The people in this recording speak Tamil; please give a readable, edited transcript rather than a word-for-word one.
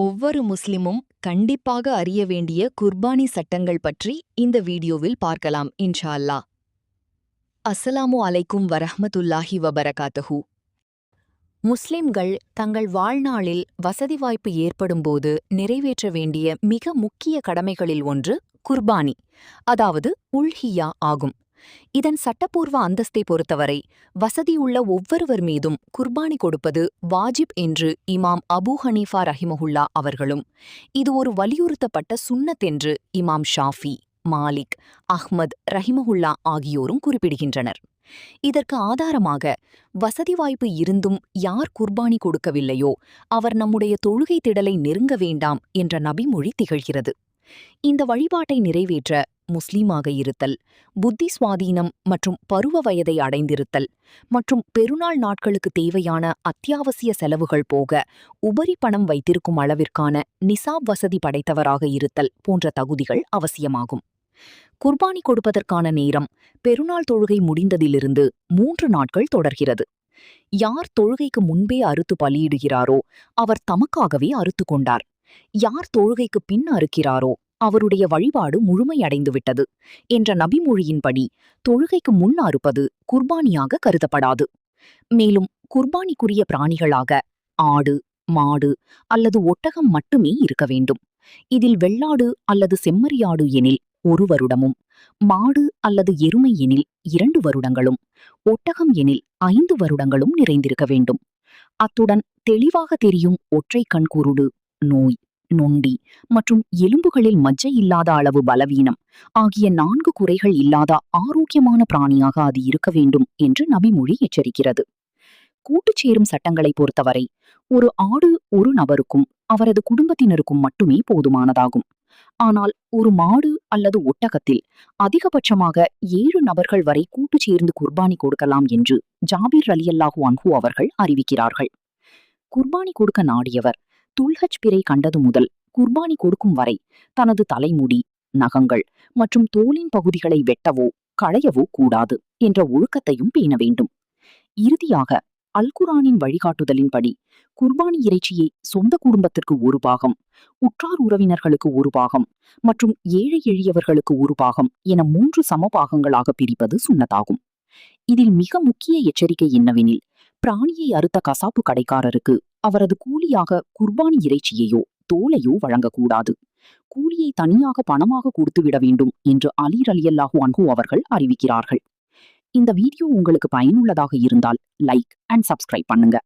ஒவ்வொரு முஸ்லிமும் கண்டிப்பாக அறிய வேண்டிய குர்பானி சட்டங்கள் பற்றி இந்த வீடியோவில் பார்க்கலாம் இன்ஷா அல்லாஹ். அஸ்ஸலாமு அலைக்கும் வரஹ்மத்துல்லாஹி வபரகாத்துஹு. முஸ்லிம்கள் தங்கள் வாழ்நாளில் வசதி வாய்ப்பு ஏற்படும்போது நிறைவேற்ற வேண்டிய மிக முக்கிய கடமைகளில் ஒன்று குர்பானி, அதாவது உல்ஹியா ஆகும். இதன் சட்டப்பூர்வ அந்தஸ்தை பொறுத்தவரை வசதியுள்ள ஒவ்வொருவர் மீதும் குர்பானி கொடுப்பது வாஜிப் என்று இமாம் அபூ ஹனீஃபா ரஹிமஹுல்லா அவர்களும், இது ஒரு வலியுறுத்தப்பட்ட சுன்னத் என்று இமாம் ஷாஃபி, மாலிக், அஹ்மத் ரஹிமஹுல்லா ஆகியோரும் குறிப்பிடுகின்றனர். இதற்கு ஆதாரமாக, வசதி வாய்ப்பு இருந்தும் யார் குர்பானி கொடுக்கவில்லையோ அவர் நம்முடைய தொழுகை திடலை நெருங்க வேண்டாம் என்ற நபிமொழி திகழ்கிறது. இந்த வழிபாட்டை நிறைவேற்ற முஸ்லீமாக இருத்தல், புத்தி சுவாதீனம் மற்றும் பருவ வயதை அடைந்திருத்தல் மற்றும் பெருநாள் நாட்களுக்கு தேவையான அத்தியாவசிய செலவுகள் போக உபரி பணம் வைத்திருக்கும் அளவிற்கான நிசாப் வசதி படைத்தவராக இருத்தல் போன்ற தகுதிகள் அவசியமாகும். குர்பானி கொடுப்பதற்கான நேரம் பெருநாள் தொழுகை முடிந்ததிலிருந்து 3 நாட்கள் தொடர்கிறது. யார் தொழுகைக்கு முன்பே அறுத்து பலியிடுகிறாரோ அவர் தமக்காகவே அறுத்து கொண்டார். யார் தொழுகைக்கு பின் அறுக்கிறாரோ அவருடைய வழிபாடு முழுமையடைந்துவிட்டது என்ற நபிமொழியின்படி தொழுகைக்கு முன் அறுப்பது குர்பானியாக கருதப்படாது. மேலும் குர்பானிக்குரிய பிராணிகளாக ஆடு, மாடு அல்லது ஒட்டகம் மட்டுமே இருக்க வேண்டும். இதில் வெள்ளாடு அல்லது செம்மறியாடு எனில் 1 வருடமும், மாடு அல்லது எருமை எனில் 2 வருடங்களும், ஒட்டகம் எனில் 5 வருடங்களும் நிறைந்திருக்க வேண்டும். அத்துடன் தெளிவாக தெரியும் ஒற்றை கண்குருடு, நோய், நொண்டி மற்றும் எலும்புகளில் மஜ்ஜை இல்லாத அளவு பலவீனம் ஆகிய 4 குறைகள் இல்லாத ஆரோக்கியமான பிராணியாக அது இருக்க வேண்டும் என்று நபிமொழி எச்சரிக்கிறது. கூட்டுச்சேரும் சட்டங்களை பொறுத்தவரை ஒரு ஆடு ஒரு நபருக்கும் அவரது குடும்பத்தினருக்கும் மட்டுமே போதுமானதாகும். ஆனால் ஒரு மாடு அல்லது ஒட்டகத்தில் அதிகபட்சமாக 7 நபர்கள் வரை கூட்டு சேர்ந்து குர்பானி கொடுக்கலாம் என்று ஜாபிர் ரலியல்லாஹு அன்ஹு அவர்கள் அறிவிக்கிறார்கள். குர்பானி கொடுக்க நாடியவர் துல்ஹஜ் பிறை கண்டது முதல் குர்பானி கொடுக்கும் வரை தனது தலைமுடி, நகங்கள் மற்றும் தோலின் பகுதிகளை வெட்டவோ களையவோ கூடாது என்ற ஒழுக்கத்தையும் பேண வேண்டும். இறுதியாக அல்குரானின் வழிகாட்டுதலின்படி குர்பானி இறைச்சியை சொந்த குடும்பத்திற்கு 1 பாகம், உற்றார் உறவினர்களுக்கு 1 பாகம் மற்றும் ஏழை எளியவர்களுக்கு 1 பாகம் என 3 சமபாகங்களாக பிரிப்பது சுன்னத்தாகும். இதில் மிக முக்கிய எச்சரிக்கை என்னவெனில், பிராணியை அறுத்த கசாப்பு கடைக்காரருக்கு அவரது கூலியாக குர்பானி இறைச்சியையோ தோலையோ வழங்கக்கூடாது. கூலியை தனியாக பணமாக கொடுத்துவிட வேண்டும் என்று அலி ரலியல்லாஹு அன்ஹு அவர்கள் அறிவிக்கிறார்கள். இந்த வீடியோ உங்களுக்கு பயனுள்ளதாக இருந்தால் லைக் அண்ட் சப்ஸ்கிரைப் பண்ணுங்க.